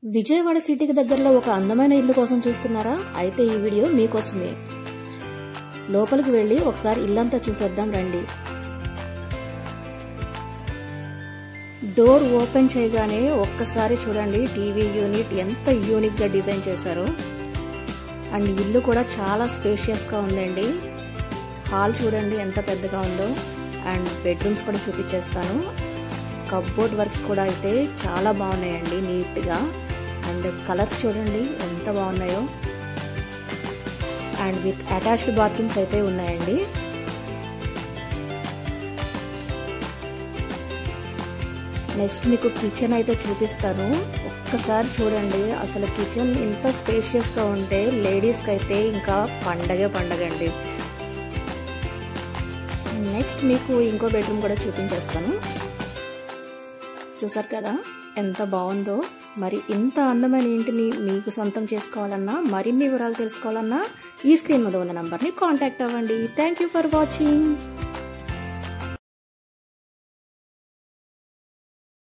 విజయవాడ సిటీకి దగ్గరలో ఒక అందమైన ఇల్లు కోసం చూస్తున్నారా? అయితే ఈ వీడియో మీకోసమే. లోపలికి వెళ్ళి ఒకసారి ఇల్లంతా చూసేద్దాం రండి. డోర్ ఓపెన్ చేయగానే ఒక్కసారి చూడండి టీవీ యూనిట్ ఎంత యూనిక్ గా డిజైన్ చేశారో. అండ్ ఇల్లు కూడా చాలా స్పేషియస్ గా ఉందండి. హాల్ చూడండి ఎంత పెద్దగా ఉందో. అండ్ బెడ్రూమ్స్ కూడా చూపించేస్తాను. కప్బోర్డ్ వర్క్స్ కూడా అయితే చాలా బాగున్నాయండి నీట్ గా. అండ్ కలర్స్ చూడండి ఎంత బాగున్నాయో. అండ్ విత్ అటాచ్డ్ బాత్రూమ్స్ అయితే ఉన్నాయండి. నెక్స్ట్ మీకు కిచెన్ అయితే చూపిస్తాను. ఒక్కసారి చూడండి అసలు కిచెన్ ఇంత స్పేషియస్ గా ఉంటే లేడీస్కి అయితే ఇంకా పండగే పండగండి. నెక్స్ట్ మీకు ఇంకో బెడ్రూమ్ కూడా చూపించేస్తాను. చూసారు కదా ఎంత బాగుందో. మరి ఇంత అందమైన ఇంటిని మీకు సొంతం చేసుకోవాలన్నా మరిన్ని వివరాలు తెలుసుకోవాలన్నా ఈ స్క్రీన్ మీద ఉన్న నంబర్ని కాంటాక్ట్ అవ్వండి. Thank you for watching.